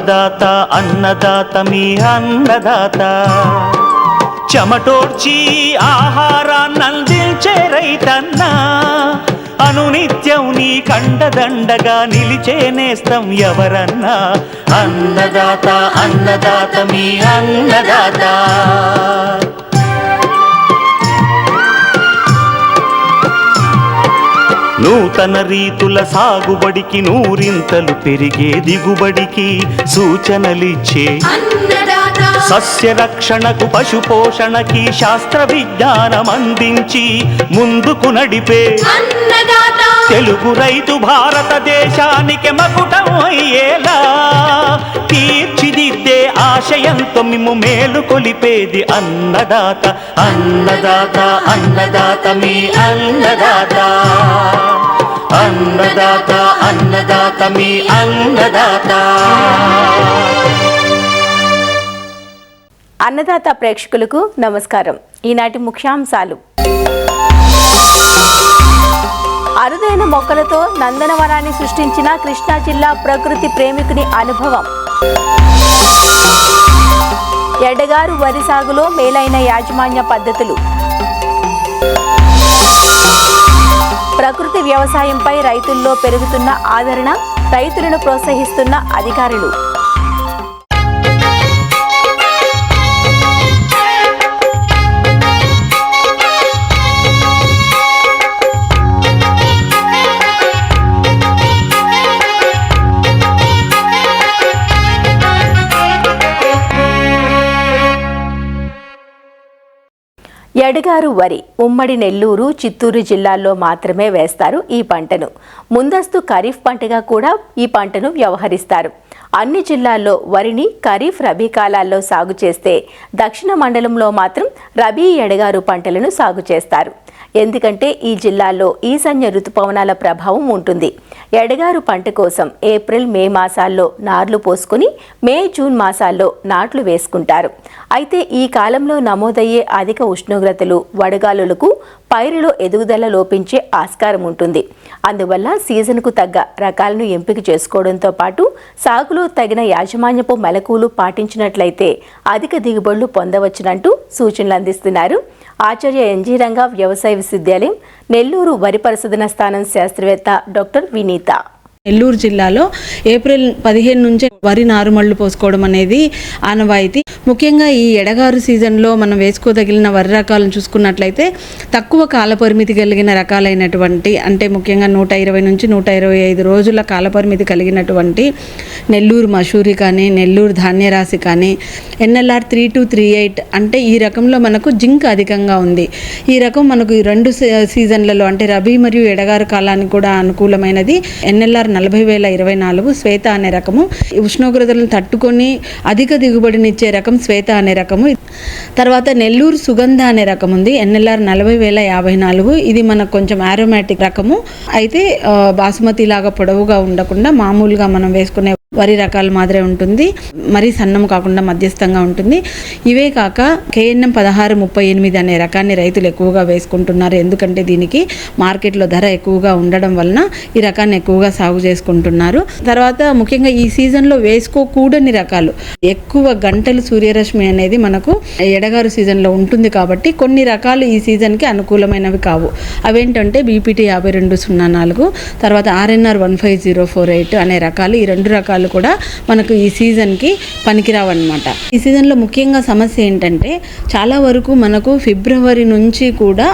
అన్నదాత అన్నదాత మీ అన్నదాత చెమటోడ్చి ఆహారాన్నందించే రైతన్నా అనునిత్యం నీ కండదండగా నిలిచే నేస్తం ఎవరన్నా అన్నదాత అన్నదాత మీ అన్నదాత నూతన రీతుల సాగుబడికి నూరింతలు పెరిగే దిగుబడికి సూచనలిచ్చే సస్య రక్షణకు పశు పోషణకి శాస్త్ర విజ్ఞానం అందించి ముందుకు నడిపే తెలుగు రైతు భారతదేశానికి మకుటం అయ్యేలా తీర్చిదిద్దే ఆశయంతో మిమ్ము మేలు కొలిపేది అన్నదాత అన్నదాత అన్నదాత మీ అన్నదాత అన్నదాత అన్నదాత మీ అన్నదాత. అన్నదాత ప్రేక్షకులకు నమస్కారం. ఈనాటి ముఖ్యాంశాలు: అరుదైన మొక్కలతో నందనవనాన్ని సృష్టించిన కృష్ణా జిల్లా ప్రకృతి ప్రేమికుని అనుభవం, ఎడగారు వరి సాగులో మేలైన యాజమాన్య పద్ధతులు, ప్రకృతి వ్యవసాయంపై రైతుల్లో పెరుగుతున్న ఆదరణ, రైతులను ప్రోత్సహిస్తున్న అధికారులు. ఎడగారు వరి ఉమ్మడి నెల్లూరు, చిత్తూరు జిల్లాల్లో మాత్రమే వేస్తారు. ఈ పంటను ముందస్తు ఖరీఫ్ పంటగా కూడా ఈ పంటను వ్యవహరిస్తారు. అన్ని జిల్లాల్లో వరిని ఖరీఫ్, రబీ కాలాల్లో సాగు చేస్తే దక్షిణ మండలంలో మాత్రం రబీ, ఎడగారు పంటలను సాగు చేస్తారు. ఎందుకంటే ఈ జిల్లాల్లో ఈశాన్య ఋతుపవనాల ప్రభావం ఉంటుంది. ఎడగారు పంట కోసం ఏప్రిల్, మే మాసాల్లో నార్లు పోసుకుని మే, జూన్ మాసాల్లో నాట్లు వేసుకుంటారు. అయితే ఈ కాలంలో నమోదయ్యే అధిక ఉష్ణోగ్రతలు, వడగాలులకు పైరులో ఎదుగుదల లోపించే ఆస్కారం ఉంటుంది. అందువల్ల సీజన్కు తగ్గ రకాలను ఎంపిక చేసుకోవడంతో పాటు సాగులో తగిన యాజమాన్యపు మెలకువలు పాటించినట్లయితే అధిక దిగుబడులు పొందవచ్చునంటూ సూచనలు అందిస్తున్నారు ఆచార్య ఎన్జీ రంగా వ్యవసాయ విశ్వవిద్యాలయం నెల్లూరు వరి పరిశోధన స్థానం శాస్త్రవేత్త డాక్టర్ వినీత. నెల్లూరు జిల్లాలో ఏప్రిల్ 15 నుంచే వరి నారుమళ్లు పోసుకోవడం అనేది ఆనవాయితీ. ముఖ్యంగా ఈ ఎడగారు సీజన్లో మనం వేసుకోదగిన వరి రకాలను చూసుకున్నట్లయితే తక్కువ కాలపరిమితి కలిగిన రకాలైనటువంటి, అంటే ముఖ్యంగా 120 నుంచి 125 రోజుల కాలపరిమితి కలిగినటువంటి నెల్లూరు మసూరి కానీ, నెల్లూరు ధాన్యరాశి కానీ, NLR 3238 అంటే ఈ రకంలో మనకు జింక్ అధికంగా ఉంది. ఈ రకం మనకు ఈ రెండు సీజన్లలో అంటే రబీ మరియు ఎడగారు కాలానికి కూడా అనుకూలమైనది. NLR 40,024 శ్వేత అనే రకము, ఉష్ణోగ్రతలను తట్టుకొని అధిక దిగుబడినిచ్చే రకం శ్వేత అనే రకము. తర్వాత నెల్లూరు సుగంధ అనే రకం ఉంది, NLR 40,054. ఇది మనకు కొంచెం ఆరోమాటిక్ రకము. అయితే బాసుమతి లాగా పొడవుగా ఉండకుండా మామూలుగా మనం వేసుకునే వరి రకాలు మాదిరే ఉంటుంది. మరీ సన్నం కాకుండా మధ్యస్థంగా ఉంటుంది. ఇవే కాక KNM 1638 అనే రకాన్ని రైతులు ఎక్కువగా వేసుకుంటున్నారు. ఎందుకంటే దీనికి మార్కెట్లో ధర ఎక్కువగా ఉండడం వలన ఈ రకాన్ని ఎక్కువగా సాగు చేసుకుంటున్నారు. తర్వాత ముఖ్యంగా ఈ సీజన్లో వేసుకోకూడని రకాలు, ఎక్కువ గంటలు సూర్యరశ్మి అనేది మనకు ఎడగారు సీజన్లో ఉంటుంది కాబట్టి కొన్ని రకాలు ఈ సీజన్కి అనుకూలమైనవి కావు. అవేంటంటే BPT 5204, తర్వాత RNR 15048 అనే రకాలు. ఈ రెండు రకాలు కూడా మనకు ఈ సీజన్కి పనికిరావన్నమాట. ఈ సీజన్లో ముఖ్యంగా సమస్య ఏంటంటే చాలా వరకు మనకు ఫిబ్రవరి నుంచి కూడా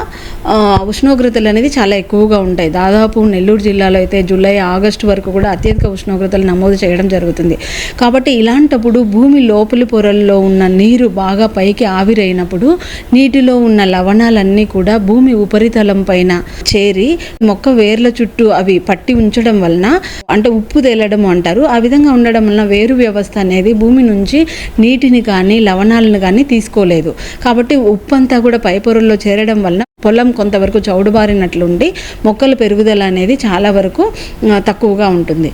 ఉష్ణోగ్రతలు అనేది చాలా ఎక్కువగా ఉంటాయి. దాదాపు నెల్లూరు జిల్లాలో అయితే జూలై, ఆగస్టు వరకు కూడా అత్యధిక ఉష్ణోగ్రతలు నమోదు చేయడం జరుగుతుంది. కాబట్టి ఇలాంటప్పుడు భూమి లోపలి పొరల్లో ఉన్న నీరు బాగా పైకి ఆవిరైనప్పుడు నీటిలో ఉన్న లవణాలన్నీ కూడా భూమి ఉపరితలం పైన చేరి మొక్క వేర్ల చుట్టూ అవి పట్టి ఉంచడం వలన, అంటే ఉప్పు తేలడం అంటారు, ఆ విధంగా ఉండడం వలన వేరు వ్యవస్థ అనేది భూమి నుంచి నీటిని కానీ లవణాలను కానీ తీసుకోలేదు. కాబట్టి ఉప్పు అంతా కూడా పై పొరల్లో చేరడం వలన పొలం కొంతవరకు చౌడుబారినట్లుండి మొక్కల పెరుగుదల అనేది చాలా వరకు తక్కువగా ఉంటుంది.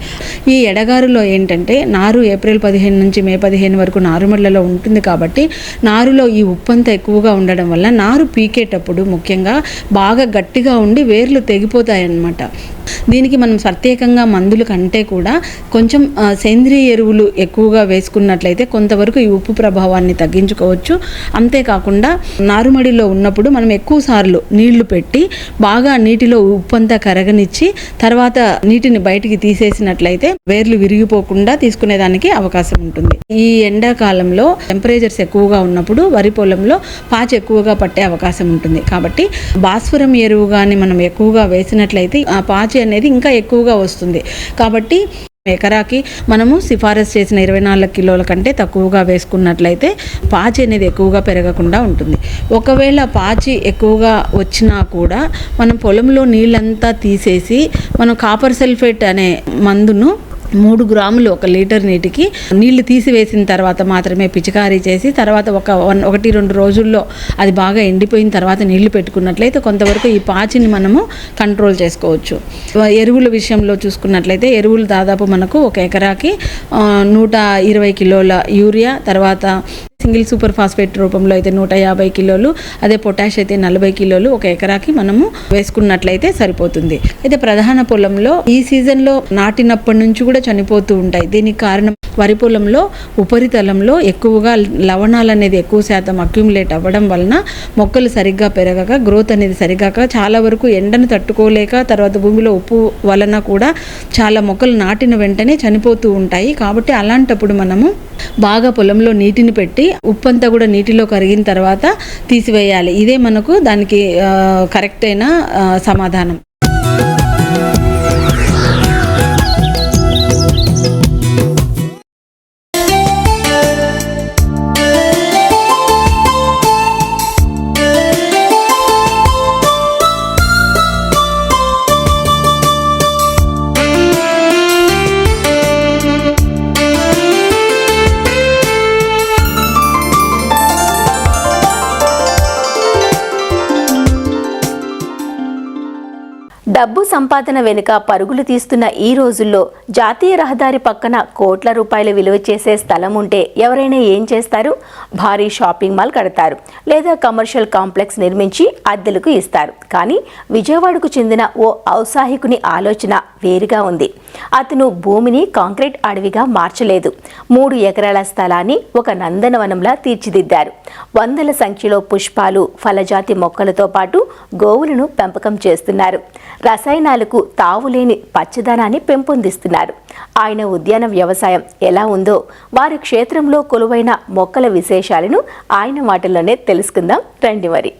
ఈ ఎడగారులో ఏంటంటే నారు ఏప్రిల్ 15 నుంచి మే 15 వరకు నారుమళ్లలో ఉంటుంది. కాబట్టి నారులో ఈ ఉప్పంతా ఎక్కువగా ఉండడం వల్ల నారు పీకేటప్పుడు ముఖ్యంగా బాగా గట్టిగా ఉండి వేర్లు తెగిపోతాయి అన్నమాట. దీనికి మనం ప్రత్యేకంగా మందుల కంటే కూడా కొంచెం సేంద్రియ ఎరువులు ఎక్కువగా వేసుకున్నట్లయితే కొంతవరకు ఈ ఉప్పు ప్రభావాన్ని తగ్గించుకోవచ్చు. అంతేకాకుండా నారుమడిలో ఉన్నప్పుడు మనం ఎక్కువ సార్లు నీళ్లు పెట్టి బాగా నీటిలో ఉప్పు అంతా కరగనిచ్చి తర్వాత నీటిని బయటికి తీసేసినట్లయితే వేర్లు విరిగిపోకుండా తీసుకునేదానికి అవకాశం ఉంటుంది. ఈ ఎండాకాలంలో టెంపరేచర్స్ ఎక్కువగా ఉన్నప్పుడు వరి పొలంలో పాచి ఎక్కువగా పట్టే అవకాశం ఉంటుంది. కాబట్టి భాస్వరం ఎరువు కానీ మనం ఎక్కువగా వేసినట్లయితే ఆ పాచి అనేది ఇంకా ఎక్కువగా వస్తుంది. కాబట్టి ఎకరాకి మనము సిఫారసు చేసిన 24 కిలోల కంటే తక్కువగా వేసుకున్నట్లయితే పాచి అనేది ఎక్కువగా పెరగకుండా ఉంటుంది. ఒకవేళ పాచి ఎక్కువగా వచ్చినా కూడా మనం పొలంలో నీళ్ళంతా తీసేసి మనం కాపర్ సల్ఫేట్ అనే మందును 3 గ్రాములు 1 లీటర్ నీటికి నీళ్లు తీసివేసిన తర్వాత మాత్రమే పిచికారీ చేసి తర్వాత 1-2 రోజుల్లో అది బాగా ఎండిపోయిన తర్వాత నీళ్లు పెట్టుకున్నట్లయితే కొంతవరకు ఈ పాచిని మనము కంట్రోల్ చేసుకోవచ్చు. ఎరువుల విషయంలో చూసుకున్నట్లయితే ఎరువులు దాదాపు మనకు ఒక ఎకరాకి 120 కిలోల యూరియా, తర్వాత సింగిల్ సూపర్ ఫాస్ఫేట్ రూపంలో అయితే 150 కిలోలు, అదే పొటాష్ అయితే 40 కిలోలు ఒక ఎకరాకి మనము వేసుకున్నట్లయితే సరిపోతుంది. అయితే ప్రధాన పొలంలో ఈ సీజన్లో నాటినప్పటి నుంచి కూడా చనిపోతూ ఉంటాయి. దీనికి కారణం వరి పొలంలో ఉపరితలంలో ఎక్కువగా లవణాలు అనేది ఎక్కువ శాతం అక్యుములేట్ అవ్వడం వలన మొక్కలు సరిగ్గా పెరగక, గ్రోత్ అనేది సరిగాక, చాలా వరకు ఎండను తట్టుకోలేక, తర్వాత భూమిలో ఉప్పు వలన కూడా చాలా మొక్కలు నాటిన వెంటనే చనిపోతూ ఉంటాయి. కాబట్టి అలాంటప్పుడు మనము బాగా పొలంలో నీటిని పెట్టి ఉప్పంతా కూడా నీటిలో కరిగిన తర్వాత తీసివేయాలి. ఇదే మనకు దానికి కరెక్ట్ అయిన సమాధానం. డబ్బు సంపాదన వెనుక పరుగులు తీస్తున్న ఈ రోజుల్లో జాతీయ రహదారి పక్కన కోట్ల రూపాయల విలువ చేసే స్థలం ఉంటే ఎవరైనా ఏం చేస్తారు? భారీ షాపింగ్ మాల్ కడతారు, లేదా కమర్షియల్ కాంప్లెక్స్ నిర్మించి అద్దెలకు ఇస్తారు. కానీ విజయవాడకు చెందిన ఓ ఔత్సాహికుని ఆలోచన వేరుగా ఉంది. అతను భూమిని కాంక్రీట్ అడవిగా మార్చలేదు. 3 ఎకరాల స్థలాన్ని ఒక నందనవనంలా తీర్చిదిద్దారు. వందల సంఖ్యలో పుష్పాలు, ఫలజాతి మొక్కలతో పాటు గోవులను పెంపకం చేస్తున్నారు. రసాయనాలకు తావులేని పచ్చదనాన్ని పెంపొందిస్తున్నారు. ఆయన ఉద్యాన వ్యవసాయం ఎలా ఉందో, వారి క్షేత్రంలో కొలువైన మొక్కల విశేషాలను ఆయన మాటల్లోనే తెలుసుకుందాం రండి మరి.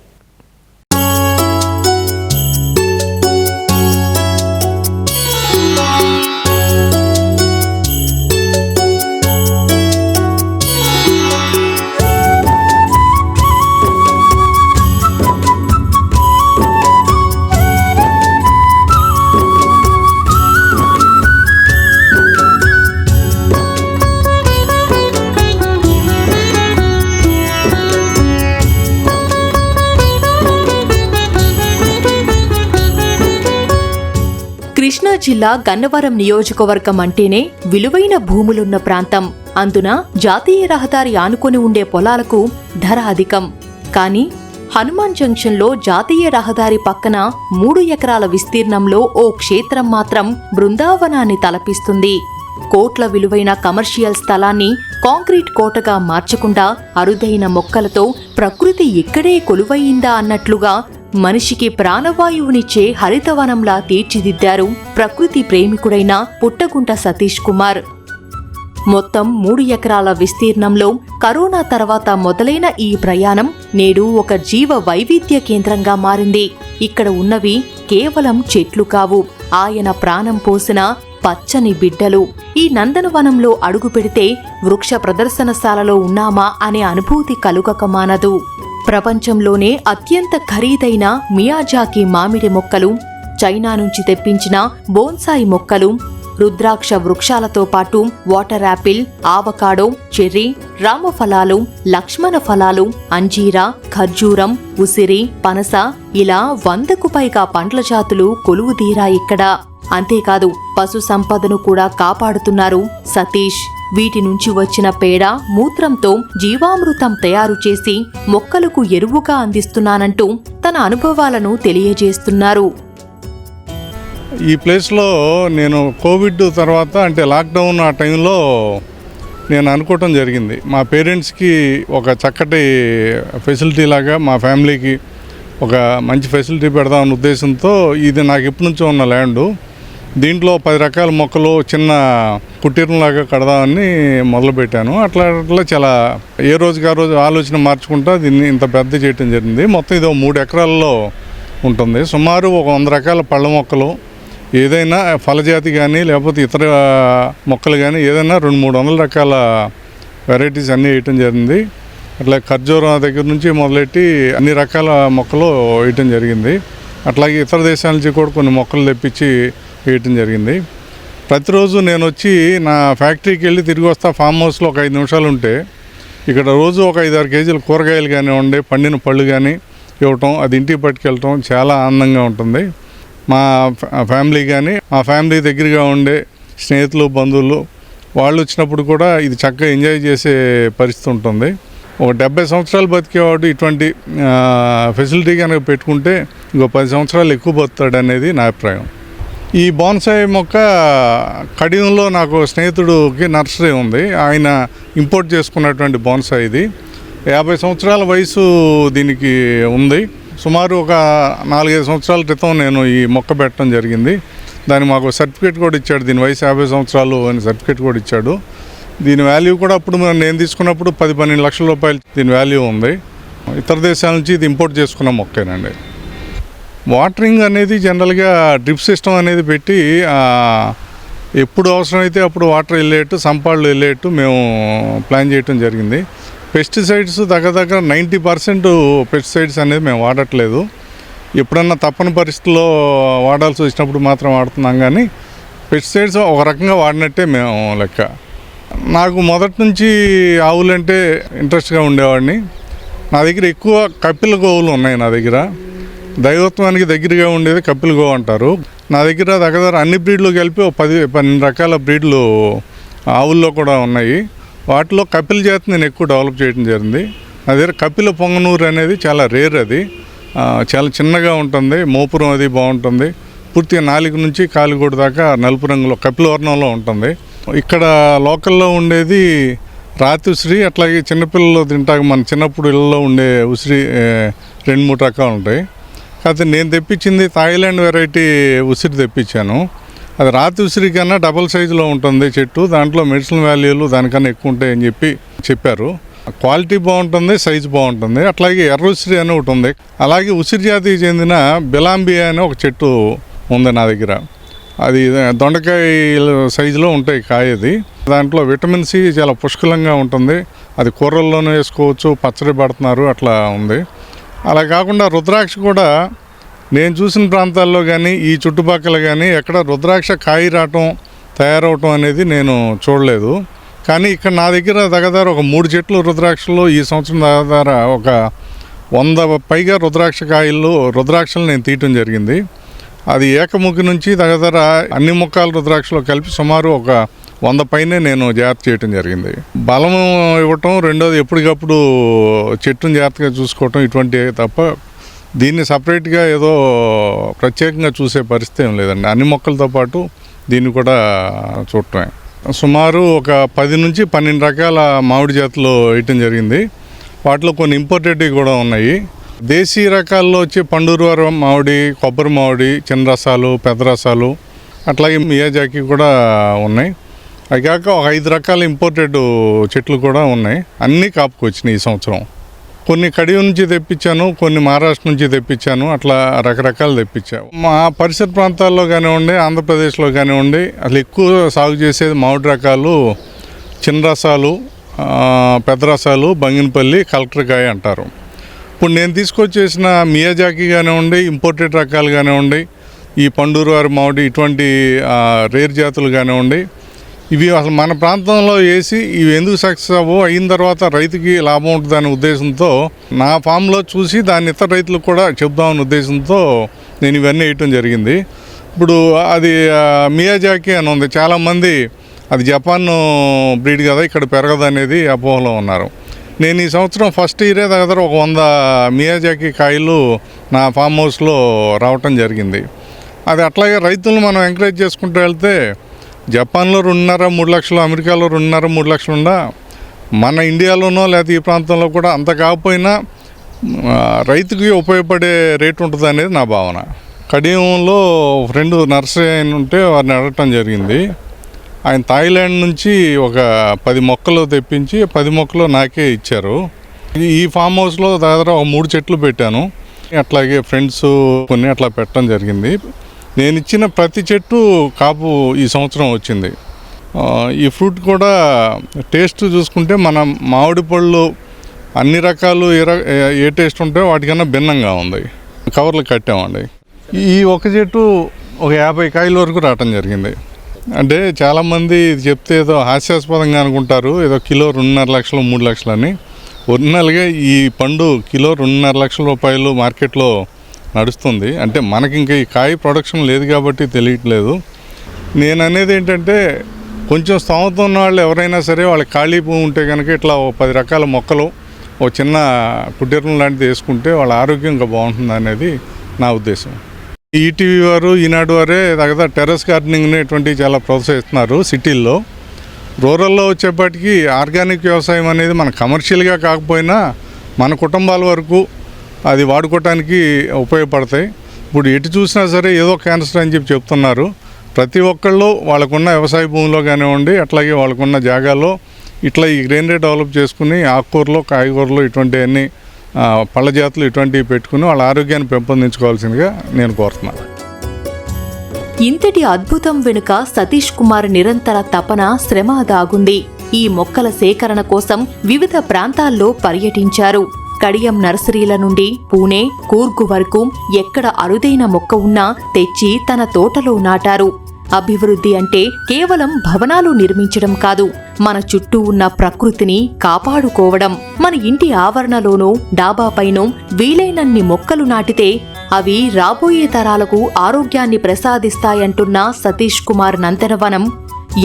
కృష్ణా జిల్లా గన్నవరం నియోజకవర్గం అంటేనే విలువైన భూములున్న ప్రాంతం. అందున జాతీయ రహదారి ఆనుకొని ఉండే పొలాలకు ధర అధికం. కానీ హనుమాన్ జంక్షన్లో జాతీయ రహదారి పక్కన 3 ఎకరాల విస్తీర్ణంలో ఓ క్షేత్రం మాత్రం బృందావనాన్ని తలపిస్తుంది. కోట్ల విలువైన కమర్షియల్ స్థలాన్ని కాంక్రీట్ కోటగా మార్చకుండా అరుదైన మొక్కలతో ప్రకృతి ఇక్కడే కొలువయిందా అన్నట్లుగా మనిషికి ప్రాణవాయువునిచ్చే హరితవనంలా తీర్చిదిద్దారు ప్రకృతి ప్రేమికుడైన పుట్టగుంట సతీష్ కుమార్. మొత్తం 3 ఎకరాల విస్తీర్ణంలో కరోనా తర్వాత మొదలైన ఈ ప్రయాణం నేడు ఒక జీవ వైవిధ్య కేంద్రంగా మారింది. ఇక్కడ ఉన్నవి కేవలం చెట్లు కావు, ఆయన ప్రాణం పోసిన పచ్చని బిడ్డలు. ఈ నందనవనంలో అడుగు పెడితే వృక్ష ప్రదర్శనశాలలో ఉన్నామా అనే అనుభూతి కలుగక మానదు. ప్రపంచంలోనే అత్యంత ఖరీదైన మియాజాకి మామిడి మొక్కలు, చైనా నుంచి తెప్పించిన బోన్సాయి మొక్కలు, రుద్రాక్ష వృక్షాలతో పాటు వాటర్ యాపిల్, ఆవకాడో, చెర్రీ, రామఫలాలు, లక్ష్మణ ఫలాలు, అంజీరా, ఖర్జూరం, ఉసిరి, పనస ఇలా 100కు పైగా పండ్ల జాతులు కొలువుదీరా ఇక్కడ. అంతేకాదు పశు సంపదను కూడా కాపాడుతున్నారు సతీష్. వీటి నుంచి వచ్చిన పేడ, మూత్రంతో జీవామృతం తయారు చేసి మొక్కలకు ఎరువుగా అందిస్తున్నానంటూ తన అనుభవాలను తెలియజేస్తున్నారు. ఈ ప్లేస్లో నేను కోవిడ్ తర్వాత అంటే లాక్డౌన్ ఆ టైంలో నేను అనుకోవటం జరిగింది. మా పేరెంట్స్కి ఒక చక్కటి ఫెసిలిటీ లాగా మా ఫ్యామిలీకి ఒక మంచి ఫెసిలిటీ పెడదామన్న ఉద్దేశంతో ఇది నాకు ఎప్పటి నుంచో ఉన్న ల్యాండు. దీంట్లో 10 రకాల మొక్కలు చిన్న కుటీరంలాగా కడదామని మొదలుపెట్టాను. అట్లా చాలా ఏ రోజుకి ఆ రోజు ఆలోచన మార్చుకుంటా దీన్ని ఇంత పెద్ద చేయటం జరిగింది. మొత్తం ఇది 3 ఎకరాల్లో ఉంటుంది. సుమారు ఒక 100 రకాల పళ్ళ మొక్కలు, ఏదైనా ఫలజాతి కానీ లేకపోతే ఇతర మొక్కలు కానీ ఏదైనా 200-300 రకాల వెరైటీస్ అన్నీ వేయటం జరిగింది. అట్లా ఖర్జూరం దగ్గర నుంచి మొదలెట్టి అన్ని రకాల మొక్కలు వేయటం జరిగింది. అట్లాగే ఇతర దేశాల నుంచి కూడా కొన్ని మొక్కలు తెప్పించి వేయటం జరిగింది. ప్రతిరోజు నేను వచ్చి నా ఫ్యాక్టరీకి వెళ్ళి తిరిగి వస్తా. ఫామ్ హౌస్లో ఒక 5 నిమిషాలు ఉంటే ఇక్కడ రోజు ఒక 5-6 కేజీలు కూరగాయలు కానివ్వండి, పండిన పళ్ళు కానీ ఇవ్వటం, అది ఇంటికి పట్టుకెళ్ళటం చాలా ఆనందంగా ఉంటుంది. మా ఫ్యామిలీ కానీ మా ఫ్యామిలీ దగ్గరగా ఉండే స్నేహితులు, బంధువులు వాళ్ళు వచ్చినప్పుడు కూడా ఇది చక్కగా ఎంజాయ్ చేసే పరిస్థితి ఉంటుంది. ఒక 70 సంవత్సరాలు బతికేవాడు ఇటువంటి ఫెసిలిటీ కనుక పెట్టుకుంటే ఇంకో 10 సంవత్సరాలు ఎక్కువ బతుకుతాడు అనేది నా అభిప్రాయం. ఈ బోన్సాయి మొక్క కడియంలో నాకు స్నేహితుడికి నర్సరీ ఉంది. ఆయన ఇంపోర్ట్ చేసుకున్నటువంటి బోన్సాయి ఇది. 50 సంవత్సరాల వయసు దీనికి ఉంది. సుమారు ఒక 4-5 సంవత్సరాల క్రితం నేను ఈ మొక్క పెట్టడం జరిగింది. దానికి మాకు సర్టిఫికేట్ కూడా ఇచ్చాడు. దీని వయసు 50 సంవత్సరాలు అని సర్టిఫికేట్ కూడా ఇచ్చాడు. దీని వాల్యూ కూడా అప్పుడు నేను తీసుకున్నప్పుడు 10-12 లక్షల రూపాయలు దీని వాల్యూ ఉంది. ఇతర దేశాల నుంచి ఇది ఇంపోర్ట్ చేసుకున్న మొక్కేనండి. వాటరింగ్ అనేది జనరల్గా డ్రిప్ సిస్టమ్ అనేది పెట్టి ఎప్పుడు అవసరమైతే అప్పుడు వాటర్ వెళ్ళేట్టు, సంపాళ్ళు వెళ్ళేట్టు మేము ప్లాన్ చేయటం జరిగింది. పెస్టిసైడ్స్ దగ్గర 90% పెస్టిసైడ్స్ అనేది మేము వాడట్లేదు. ఎప్పుడన్నా తప్పని పరిస్థితుల్లో వాడాల్సి వచ్చినప్పుడు మాత్రం వాడుతున్నాం. కానీ పెస్టిసైడ్స్ ఒక రకంగా వాడినట్టే మేము లెక్క. నాకు మొదటి నుంచి ఆవులంటే ఇంట్రెస్ట్గా ఉండేవాడిని. నా దగ్గర ఎక్కువ కపిల గోవులు ఉన్నాయి. నా దగ్గర దైవత్వానికి దగ్గరగా ఉండేది కపిల గోవు అంటారు. నా దగ్గర అన్ని బ్రీడ్లు కలిపి 10-12 రకాల బ్రీడ్లు ఆవుల్లో కూడా ఉన్నాయి. వాటిలో కపిల జాతి నేను ఎక్కువ డెవలప్ చేయడం జరిగింది. నా దగ్గర కపిల పొంగనూరు అనేది చాలా రేర్. అది చాలా చిన్నగా ఉంటుంది. మోపురం అది బాగుంటుంది. పూర్తిగా నాలుగు నుంచి కాలిగూడ దాకా నలుపు రంగులో కపిల వర్ణంలో ఉంటుంది. ఇక్కడ లోకల్లో ఉండేది రాతి ఉసిరి, అట్లాగే చిన్నపిల్లలు తింటాక మన చిన్నప్పుడు ఇళ్ళలో ఉండే ఉసిరి 2-3 రకాలు ఉంటాయి. కాకపోతే నేను తెప్పించింది థాయిలాండ్ వెరైటీ ఉసిరి తెప్పించాను. అది రాతి ఉసిరి కన్నా డబల్ సైజులో ఉంటుంది చెట్టు. దాంట్లో మెడిసిన్ వాల్యూలు దానికన్నా ఎక్కువ ఉంటాయని చెప్పారు. క్వాలిటీ బాగుంటుంది, సైజు బాగుంటుంది. అట్లాగే ఎర్ర ఉసిరి అని ఒకటి ఉంది. అలాగే ఉసిరి జాతికి చెందిన బిలాంబియా అని ఒక చెట్టు ఉంది నా దగ్గర. అది దొండకాయ సైజులో ఉంటాయి కాయది. దాంట్లో విటమిన్ సి చాలా పుష్కలంగా ఉంటుంది. అది కూరల్లోనూ వేసుకోవచ్చు, పచ్చడి పడుతున్నారు అట్లా ఉంది. అలా కాకుండా రుద్రాక్ష కూడా నేను చూసిన ప్రాంతాల్లో కానీ ఈ చుట్టుపక్కల కానీ ఎక్కడ రుద్రాక్ష కాయ రావటం తయారవటం అనేది నేను చూడలేదు. కానీ ఇక్కడ నా దగ్గర ఒక 3 చెట్లు రుద్రాక్షలు ఈ సంవత్సరం దగ్గర ఒక 100 పైగా రుద్రాక్షలు నేను తీయటం జరిగింది. అది ఏకముఖి నుంచి దగ్గర అన్ని మొక్కల రుద్రాక్షలో కలిపి సుమారు ఒక 100 పైనే నేను జాగ్రత్త చేయటం జరిగింది. బలం ఇవ్వటం, రెండోది ఎప్పటికప్పుడు చెట్టును జాగ్రత్తగా చూసుకోవటం, ఇటువంటివి తప్ప దీన్ని సపరేట్గా ఏదో ప్రత్యేకంగా చూసే పరిస్థితి ఏం లేదండి. అన్ని మొక్కలతో పాటు దీన్ని కూడా చూడటమే. సుమారు ఒక 10-12 రకాల మామిడి జాతులు వేయటం జరిగింది. వాటిలో కొన్ని ఇంపోర్టెడ్వి కూడా ఉన్నాయి. దేశీ రకాల్లో వచ్చి పండూరువారు మామిడి, కొబ్బరి మామిడి, చిన్న రసాలు, పెద్ద రసాలు, అట్లాగే మియాజాకి కూడా ఉన్నాయి. అది కాక ఒక 5 రకాల ఇంపోర్టెడ్ చెట్లు కూడా ఉన్నాయి. అన్నీ కాపుకొచ్చినాయి ఈ సంవత్సరం. కొన్ని కడియం నుంచి తెప్పించాను, కొన్ని మహారాష్ట్ర నుంచి తెప్పించాను. అట్లా రకరకాలు తెప్పించాను. మా పరిసర ప్రాంతాల్లో కానివ్వండి, ఆంధ్రప్రదేశ్లో కానివ్వండి, అసలు ఎక్కువ సాగు చేసేది మామిడి రకాలు, చిన్న రసాలు, పెద్ద రసాలు, బంగినపల్లి, కలెక్టర్కాయ అంటారు. ఇప్పుడు నేను తీసుకొచ్చేసిన మియాజాకి కానివ్వండి, ఇంపోర్టెడ్ రకాలు కానివ్వండి, ఈ పండూరువారి మామిడి, ఇటువంటి రేర్ జాతులు కానివ్వండి, ఇవి అసలు మన ప్రాంతంలో వేసి ఇవి ఎందుకు సక్సెస్ అయిన తర్వాత రైతుకి లాభం ఉంటుందనే ఉద్దేశంతో నా ఫామ్లో చూసి దాన్ని ఇతర రైతులకు కూడా చెప్దామనే ఉద్దేశంతో నేను ఇవన్నీ వేయటం జరిగింది. ఇప్పుడు అది మియాజాకి అని ఉంది. చాలామంది అది జపాన్ బ్రీడ్ కదా, ఇక్కడ పెరగదు అనేది అపోహలో ఉన్నారు. నేను ఈ సంవత్సరం ఫస్ట్ ఇయరే దగ్గర ఒక 100 మియాజాకి కాయలు నా ఫామ్ హౌస్లో రావటం జరిగింది. అది అట్లాగే రైతులను మనం ఎంకరేజ్ చేసుకుంటూ వెళ్తే జపాన్లో 2.5-3 లక్షలు, అమెరికాలో 2.5-3 లక్షలు ఉండా మన ఇండియాలోనో లేకపోతే ఈ ప్రాంతంలో కూడా అంత కాకపోయినా రైతుకి ఉపయోగపడే రేటు ఉంటుంది అనేది నా భావన. కడియంలో ఫ్రెండ్ నర్సరీ ఆయన ఉంటే వారిని అడగటం జరిగింది. ఆయన థాయిలాండ్ నుంచి ఒక 10 మొక్కలు తెప్పించి 10 మొక్కలు నాకే ఇచ్చారు. ఈ ఫామ్ హౌస్లో దాదాపు ఒక 3 చెట్లు పెట్టాను. అట్లాగే ఫ్రెండ్స్ కొన్ని అట్లా పెట్టడం జరిగింది. నేను ఇచ్చిన ప్రతి చెట్టు కాపు ఈ సంవత్సరం వచ్చింది. ఈ ఫ్రూట్ కూడా టేస్ట్ చూసుకుంటే మన మామిడి పళ్ళు అన్ని రకాలు ఏ టేస్ట్ ఉంటాయో వాటికన్నా భిన్నంగా ఉంది. కవర్లు కట్టామండి. ఈ ఒక చెట్టు ఒక 50 కాయల వరకు రావటం జరిగింది. అంటే చాలామంది ఇది చెప్తే ఏదో హాస్యాస్పదంగా అనుకుంటారు, ఏదో కిలో 2.5 లక్షలు 3 లక్షలు అని. ఒరిజినల్గా ఈ పండు కిలో 2.5 లక్షల రూపాయలు మార్కెట్లో నడుస్తుంది. అంటే మనకి ఇంకా ఈ కాయ ప్రొడక్షన్ లేదు కాబట్టి తెలియట్లేదు. నేను అనేది ఏంటంటే కొంచెం స్తోమత ఉన్న వాళ్ళు ఎవరైనా సరే వాళ్ళకి ఖాళీ భూమి ఉంటే కనుక ఇట్లా 10 రకాల మొక్కలు ఒక చిన్న కుటీరం లాంటిది వేసుకుంటే వాళ్ళ ఆరోగ్యం ఇంకా బాగుంటుంది అనేది నా ఉద్దేశం. ఈటీవీ వారు, ఈనాడు వారే తగ్గ టెర్రస్ గార్డెనింగ్ని ఇటువంటివి చాలా ప్రోత్సహిస్తున్నారు సిటీల్లో. రూరల్లో వచ్చేప్పటికీ ఆర్గానిక్ వ్యవసాయం అనేది మన కమర్షియల్గా కాకపోయినా మన కుటుంబాల వరకు అది వాడుకోవటానికి ఉపయోగపడతాయి. ఇప్పుడు ఎటు చూసినా సరే ఏదో క్యాన్సర్ అని చెప్తున్నారు. ప్రతి ఒక్కళ్ళు వాళ్ళకున్న వ్యవసాయ భూమిలో కానివ్వండి, అట్లాగే వాళ్ళకున్న జాగాలో ఇట్లా ఈ గ్రెయినరీ డెవలప్ చేసుకుని ఆకుకూరలు, కాయగూరలు ఇటువంటివన్నీ పళ్ళ జాతులు ఇటువంటివి పెట్టుకుని వాళ్ళ ఆరోగ్యాన్ని పెంపొందించుకోవాల్సిందిగా నేను కోరుతున్నాను. ఇంతటి అద్భుతం వెనుక సతీష్ కుమార్ నిరంతర తపన, శ్రమ దాగుంది. ఈ మొక్కల సేకరణ కోసం వివిధ ప్రాంతాల్లో పర్యటించారు. కడియం నర్సరీల నుండి పూణే, కూర్గు వరకు ఎక్కడ అరుదైన మొక్క ఉన్నా తెచ్చి తన తోటలో నాటారు. అభివృద్ధి అంటే కేవలం భవనాలు నిర్మించడం కాదు, మన చుట్టూ ఉన్న ప్రకృతిని కాపాడుకోవడం. మన ఇంటి ఆవరణలోనూ, డాబాపైనో వీలైనన్ని మొక్కలు నాటితే అవి రాబోయే తరాలకు ఆరోగ్యాన్ని ప్రసాదిస్తాయంటున్న సతీష్ కుమార్ నందనవనం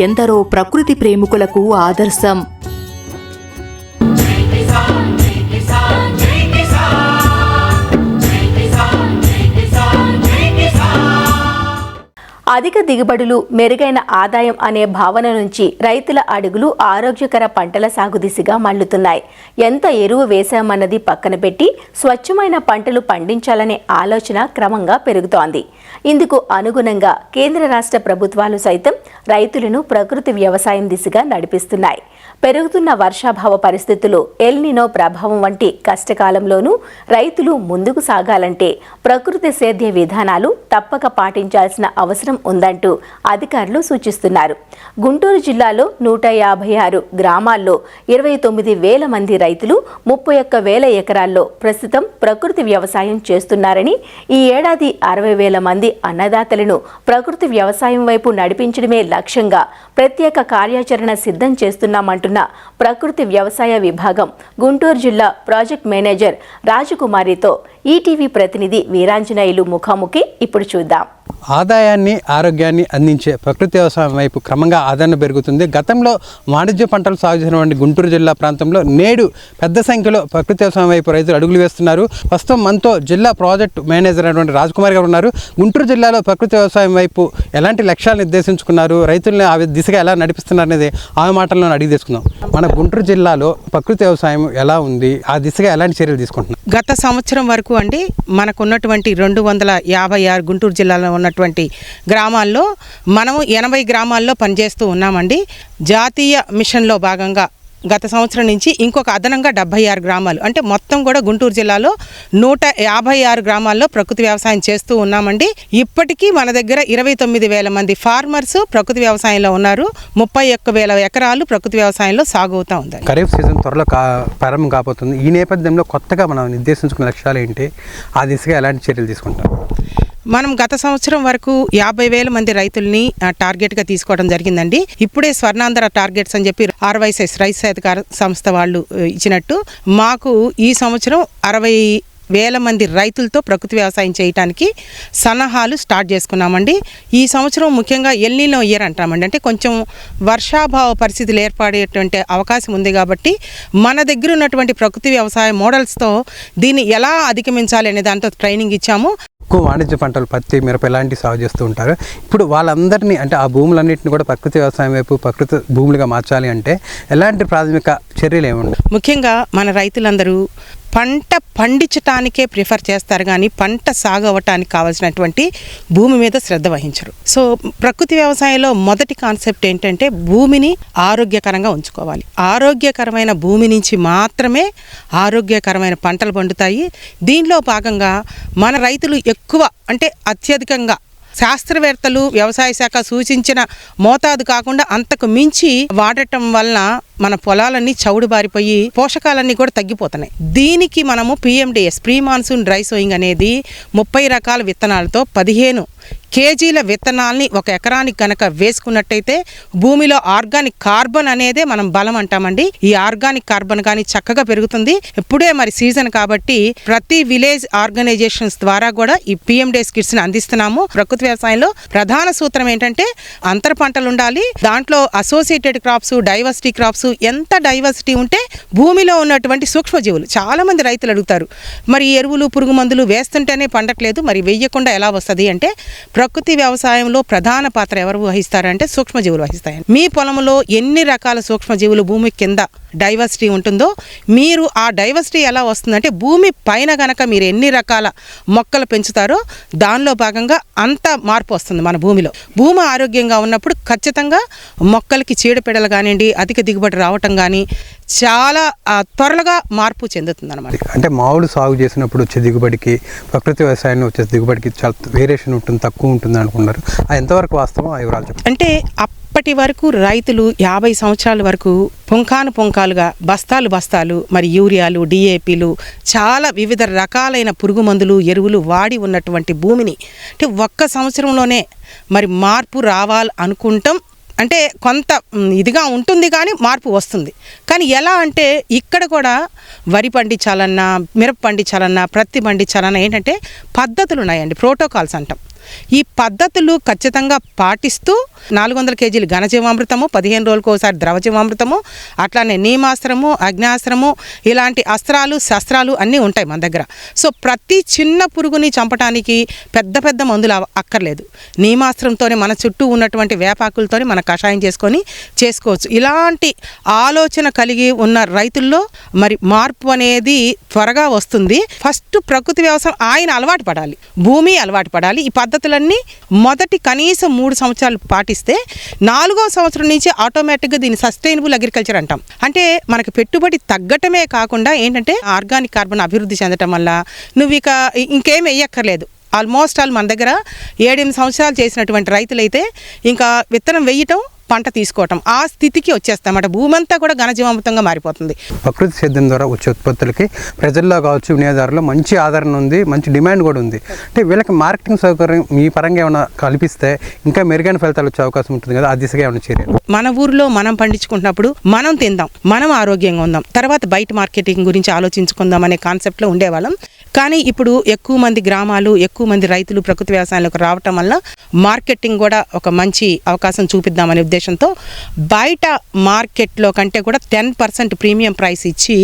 ఎందరో ప్రకృతి ప్రేమికులకు ఆదర్శం. అధిక దిగుబడులు, మెరుగైన ఆదాయం అనే భావన నుంచి రైతుల అడుగులు ఆరోగ్యకర పంటల సాగు దిశగా మళ్లుతున్నాయి. ఎంత ఎరువు వేశామన్నది పక్కన పెట్టి స్వచ్ఛమైన పంటలు పండించాలనే ఆలోచన క్రమంగా పెరుగుతోంది. ఇందుకు అనుగుణంగా కేంద్ర రాష్ట్ర ప్రభుత్వాలు సైతం రైతులను ప్రకృతి వ్యవసాయం దిశగా నడిపిస్తున్నాయి. పెరుగుతున్న వర్షాభావ పరిస్థితులు, ఎల్ నినో ప్రభావం వంటి కష్టకాలంలోనూ రైతులు ముందుకు సాగాలంటే ప్రకృతి సేద్య విధానాలు తప్పక పాటించాల్సిన అవసరం ఉందంటూ అధికారులు సూచిస్తున్నారు. గుంటూరు జిల్లాలో 156 గ్రామాల్లో 29,000 మంది రైతులు 31,000 ఎకరాల్లో ప్రస్తుతం ప్రకృతి వ్యవసాయం చేస్తున్నారని, ఈ ఏడాది 60,000 మంది అన్నదాతలను ప్రకృతి వ్యవసాయం వైపు నడిపించడమే లక్ష్యంగా ప్రత్యేక కార్యాచరణ సిద్ధం చేస్తున్నామంటున్న ప్రకృతి వ్యవసాయ విభాగం గుంటూరు జిల్లా ప్రాజెక్ట్ మేనేజర్ రాజకుమారితో ఈటీవీ ప్రతినిధి వీరాంజనేయులు ముఖాముఖి ఇప్పుడు చూద్దాం. ఆదాయాన్ని, ఆరోగ్యాన్ని అందించే ప్రకృతి వ్యవసాయం వైపు క్రమంగా ఆదరణ పెరుగుతుంది. గతంలో వాణిజ్య పంటలు సాగు చేసినటువంటి గుంటూరు జిల్లా ప్రాంతంలో నేడు పెద్ద సంఖ్యలో ప్రకృతి వ్యవసాయం వైపు రైతులు అడుగులు వేస్తున్నారు. ప్రస్తుతం మనతో జిల్లా ప్రాజెక్ట్ మేనేజర్ అయినటువంటి రాజకుమారి గారు ఉన్నారు. గుంటూరు జిల్లాలో ప్రకృతి వ్యవసాయం వైపు ఎలాంటి లక్ష్యాలు నిర్దేశించుకున్నారు, రైతుల్ని ఆ దిశగా ఎలా నడిపిస్తున్నారు అనేది ఆమె మాటలను అడిగి తీసుకుందాం. మన గుంటూరు జిల్లాలో ప్రకృతి వ్యవసాయం ఎలా ఉంది, ఆ దిశగా ఎలాంటి చర్యలు తీసుకుంటున్నారు? గత సంవత్సరం వరకు అండి మనకున్నటువంటి 256 గుంటూరు జిల్లాలో ఉన్నటువంటి గ్రామాల్లో మనము 80 గ్రామాల్లో పనిచేస్తూ ఉన్నామండి. జాతీయ మిషన్లో భాగంగా గత సంవత్సరం నుంచి ఇంకొక అదనంగా 76 గ్రామాలు, అంటే మొత్తం కూడా గుంటూరు జిల్లాలో 156 గ్రామాల్లో ప్రకృతి వ్యవసాయం చేస్తూ ఉన్నామండి. ఇప్పటికీ మన దగ్గర 29,000 మంది ఫార్మర్స్ ప్రకృతి వ్యవసాయంలో ఉన్నారు. 31,000 ఎకరాలు ప్రకృతి వ్యవసాయంలో సాగు అవుతూ ఉంది. ఖరీఫ్ సీజన్ త్వరలో ప్రారంభం కాబోతుంది. ఈ నేపథ్యంలో కొత్తగా మనం నిర్దేశించుకున్న లక్ష్యాలు ఏంటి, ఆ దిశగా ఎలాంటి చర్యలు తీసుకుంటాం? మనం గత సంవత్సరం వరకు 50,000 మంది రైతుల్ని టార్గెట్గా తీసుకోవడం జరిగిందండి. ఇప్పుడే స్వర్ణాంధ్ర టార్గెట్స్ అని చెప్పి RYSS రైతు సహకార సంస్థ వాళ్ళు ఇచ్చినట్టు మాకు ఈ సంవత్సరం 60,000 మంది రైతులతో ప్రకృతి వ్యవసాయం చేయడానికి సన్నాహాలు స్టార్ట్ చేసుకున్నామండి. ఈ సంవత్సరం ముఖ్యంగా ఎల్ నినో ఇయర్ అంటామండి, అంటే కొంచెం వర్షాభావ పరిస్థితులు ఏర్పడేటువంటి అవకాశం ఉంది. కాబట్టి మన దగ్గర ఉన్నటువంటి ప్రకృతి వ్యవసాయ మోడల్స్తో దీన్ని ఎలా అధిగమించాలి అనే దాంతో ట్రైనింగ్ ఇచ్చాము. ఎక్కువ వాణిజ్య పంటలు పత్తి, మిరప ఇలాంటివి సాగు చేస్తూ ఉంటారు. ఇప్పుడు వాళ్ళందరినీ అంటే ఆ భూములన్నింటినీ కూడా ప్రకృతి వ్యవసాయం వైపు ప్రకృతి భూములుగా మార్చాలి అంటే ఎలాంటి ప్రాథమిక చర్యలు ఏముంటాయి? ముఖ్యంగా మన రైతులందరూ పంట పండించటానికే ప్రిఫర్ చేస్తారు కానీ పంట సాగు అవ్వటానికి కావాల్సినటువంటి భూమి మీద శ్రద్ధ వహించరు. సో ప్రకృతి వ్యవసాయంలో మొదటి కాన్సెప్ట్ ఏంటంటే భూమిని ఆరోగ్యకరంగా ఉంచుకోవాలి. ఆరోగ్యకరమైన భూమి నుంచి మాత్రమే ఆరోగ్యకరమైన పంటలు పండుతాయి. దీనిలో భాగంగా మన రైతులు ఎక్కువ అంటే అత్యధికంగా శాస్త్రవేత్తలు వ్యవసాయ శాఖ సూచించిన మోతాదు కాకుండా అంతకు మించి వాడటం వలన మన పొలాలన్నీ చౌడుబారిపోయి పోషకాలన్నీ కూడా తగ్గిపోతున్నాయి. దీనికి మనము PMDS pre monsoon dry sowing అనేది 30 రకాల విత్తనాలతో 15 కేజీల విత్తనాల్ని ఒక ఎకరానికి కనుక వేసుకున్నట్టయితే భూమిలో ఆర్గానిక్ కార్బన్ అనేదే మనం బలం అంటామండి. ఈ ఆర్గానిక్ కార్బన్ కానీ చక్కగా పెరుగుతుంది. ఇప్పుడే మరి సీజన్ కాబట్టి ప్రతి విలేజ్ ఆర్గనైజేషన్స్ ద్వారా కూడా ఈ PMDS కిట్స్ని అందిస్తున్నాము. ప్రకృతి వ్యవసాయంలో ప్రధాన సూత్రం ఏంటంటే అంతర పంటలు ఉండాలి. దాంట్లో అసోసియేటెడ్ క్రాప్స్, డైవర్సిటీ క్రాప్స్, ఎంత డైవర్సిటీ ఉంటే భూమిలో ఉన్నటువంటి సూక్ష్మజీవులు చాలా మంది రైతులు అడుగుతారు, మరి ఎరువులు పురుగు మందులు వేస్తుంటేనే పండట్లేదు, మరి వేయకుండా ఎలా వస్తుంది అంటే ప్రకృతి వ్యవసాయంలో ప్రధాన పాత్ర ఎవరు వహిస్తారంటే సూక్ష్మజీవులు వహిస్తాయి. మీ పొలంలో ఎన్ని రకాల సూక్ష్మజీవులు భూమి కింద డైవర్సిటీ ఉంటుందో మీరు ఆ డైవర్సిటీ ఎలా వస్తుందంటే భూమి పైన గనక మీరు ఎన్ని రకాల మొక్కలు పెంచుతారో దానిలో భాగంగా అంత మార్పు వస్తుంది మన భూమిలో. భూమి ఆరోగ్యంగా ఉన్నప్పుడు ఖచ్చితంగా మొక్కలకి చీడపీడలు కానివ్వండి, అధిక దిగుబడి రావటం కానీ చాలా త్వరగా మార్పు చెందుతుంది అన్నమాట. అంటే మామిడి సాగు చేసినప్పుడు వచ్చే దిగుబడికి ప్రకృతి వ్యవసాయంలో వచ్చే దిగుబడికి చాలా వేరియేషన్ ఉంటుంది, తక్కువ ఉంటుంది అనుకున్నారు. అది ఎంతవరకు వాస్తవం ఆ వివరాలు చెప్పండి. అంటే అప్పటి వరకు రైతులు 50 సంవత్సరాల వరకు పుంకాలుగా బస్తాలు మరి యూరియాలు, DAPలు చాలా వివిధ రకాలైన పురుగు మందులు, ఎరువులు వాడి ఉన్నటువంటి భూమిని అంటే ఒక్క సంవత్సరంలోనే మరి మార్పు రావాలి అనుకుంటాం. అంటే కొంత ఇదిగా ఉంటుంది కానీ మార్పు వస్తుంది. కానీ ఎలా అంటే ఇక్కడ కూడా వరి పండించాలన్నా, మిరప పండించాలన్నా, ప్రత్తి పండించాలన్నా ఏంటంటే పద్ధతులు ఉన్నాయండి, ప్రోటోకాల్స్ అంటాం. ఈ పద్ధతులు ఖచ్చితంగా పాటిస్తూ 400 కేజీలు ఘనజీవామృతము, 15 రోజులకు ఒకసారి ద్రవజీవామృతము, అట్లానే నీమాస్త్రము, అగ్నాస్త్రము, ఇలాంటి అస్త్రాలు శస్త్రాలు అన్నీ ఉంటాయి మన దగ్గర. సో ప్రతి చిన్న పురుగుని చంపడానికి పెద్ద మందులు అక్కర్లేదు. నీమాస్త్రంతోనే మన చుట్టూ ఉన్నటువంటి వేపాకులతోనే మన కషాయం చేసుకోవచ్చు. ఇలాంటి ఆలోచన కలిగి ఉన్న రైతుల్లో మరి మార్పు అనేది త్వరగా వస్తుంది. ఫస్ట్ ప్రకృతి వ్యవసాయం ఆయన అలవాటు పడాలి, భూమి అలవాటు పడాలి. ఈ పద్ధతులన్నీ మొదటి కనీసం 3 సంవత్సరాలు పాటిస్తే 4వ సంవత్సరం నుంచి ఆటోమేటిక్గా దీన్ని సస్టైనబుల్ అగ్రికల్చర్ అంటాం. అంటే మనకి పెట్టుబడి తగ్గటమే కాకుండా ఏంటంటే ఆర్గానిక్ కార్బన్ అభివృద్ధి చెందటం వల్ల నువ్వు ఇంకేం వేయక్కర్లేదు. ఆల్మోస్ట్ మన దగ్గర 7-8 సంవత్సరాలు చేసినటువంటి రైతులైతే ఇంకా విత్తనం వేయటం, పంట తీసుకోవటం ఆ స్థితికి వచ్చేస్తామట. భూమి అంతా కూడా ఘనజీవామృతంగా మారిపోతుంది. ప్రకృతి సేద్యం ద్వారా వచ్చే ఉత్పత్తులకి ప్రజల్లో కావచ్చు, వినియోగదారుల్లో మంచి ఆదరణ ఉంది, మంచి డిమాండ్ కూడా ఉంది. అంటే వీళ్ళకి మార్కెటింగ్ సౌకర్యం మీ పరంగా ఏమైనా కల్పిస్తే ఇంకా మెరుగైన ఫలితాలు వచ్చే అవకాశం ఉంటుంది కదా, ఆ దిశగా ఏమైనా చర్యలు? మన ఊరిలో మనం పండించుకుంటున్నప్పుడు మనం తిందాం, మనం ఆరోగ్యంగా ఉందాం, తర్వాత బయట మార్కెటింగ్ గురించి ఆలోచించుకుందాం అనే కాన్సెప్ట్లో ఉండేవాళ్ళం. కానీ ఇప్పుడు ఎక్కువ మంది గ్రామాలు, ఎక్కువ మంది రైతులు ప్రకృతి వ్యవసాయంలోకి రావటం వల్ల మార్కెటింగ్ కూడా ఒక మంచి అవకాశం చూపిద్దామనే ఉద్దేశంతో బయట మార్కెట్లో కంటే కూడా 10% ప్రీమియం ప్రైస్ ఇచ్చి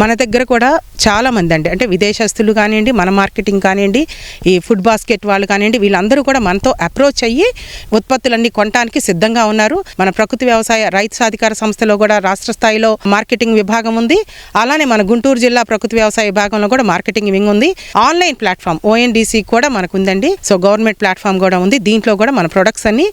మన దగ్గర కూడా చాలామంది అంటే విదేశస్తులు కానివ్వండి, మన మార్కెటింగ్ కానివ్వండి, ఈ ఫుడ్ బాస్కెట్ వాళ్ళు కానివ్వండి, వీళ్ళందరూ కూడా మనతో అప్రోచ్ అయ్యి ఉత్పత్తులన్నీ కొనడానికి సిద్ధంగా ఉన్నారు. మన ప్రకృతి వ్యవసాయ రైతు సాధికార సంస్థలో కూడా రాష్ట్ర స్థాయిలో మార్కెటింగ్ విభాగం ఉంది. అలానే మన గుంటూరు జిల్లా ప్రకృతి వ్యవసాయ విభాగంలో కూడా మార్కెటింగ్ వింగ్ ఉంది. ఆన్లైన్ ప్లాట్ఫామ్ ONDC కూడా మనకు ఉందండి. సో గవర్నమెంట్ ప్లాట్ఫామ్ కూడా ఉంది. దీంట్లో కూడా మన ప్రొడక్ట్స్ అన్ని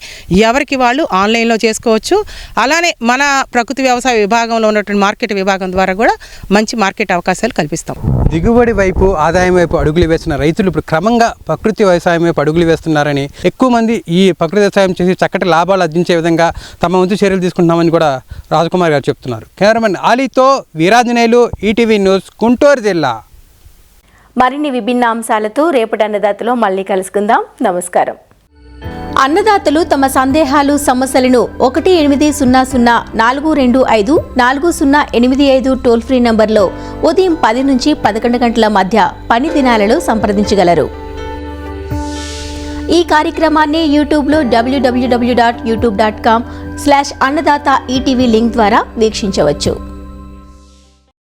ఎవరికి వాళ్ళు ఆన్లైన్లో చేసుకోవచ్చు. అలానే మన ప్రకృతి వ్యవసాయ విభాగంలో ఉన్నటువంటి మార్కెట్ విభాగం ద్వారా కూడా మంచి మార్కెట్ అవకాశాలు కల్పిస్తాం. దిగుబడి వైపు, ఆదాయం వైపు అడుగులు వేసిన రైతులు ఇప్పుడు క్రమంగా ప్రకృతి వ్యవసాయం వైపు అడుగులు వేస్తున్నారని, ఎక్కువ మంది ఈ ప్రకృతి వ్యవసాయం చేసి చక్కటి లాభాలు ఆర్జించే విధంగా తమ వంతు చర్యలు తీసుకుంటున్నామని కూడా రాజకుమార్ గారు చెప్తున్నారు. కెమెరామెన్ ఆలీతో వీరాంజనేయులు, ఈటీవీ న్యూస్, గుంటూరు జిల్లా. మరిన్ని విభిన్న అంశాలతో రేపటి అన్నదాతలో మళ్ళీ కలుసుకుందాం. నమస్కారం. అన్నదాతలు తమ సందేహాలు, సమస్యలను 1800-425-4085 టోల్ ఫ్రీ నంబర్లో ఉదయం 10 నుంచి 11 గంటల మధ్య పని దినాలలో సంప్రదించగలరు. ఈ కార్యక్రమాన్ని యూట్యూబ్లో www.youtube.com/అన్నదాత ఈటీవీ లింక్ ద్వారా వీక్షించవచ్చు.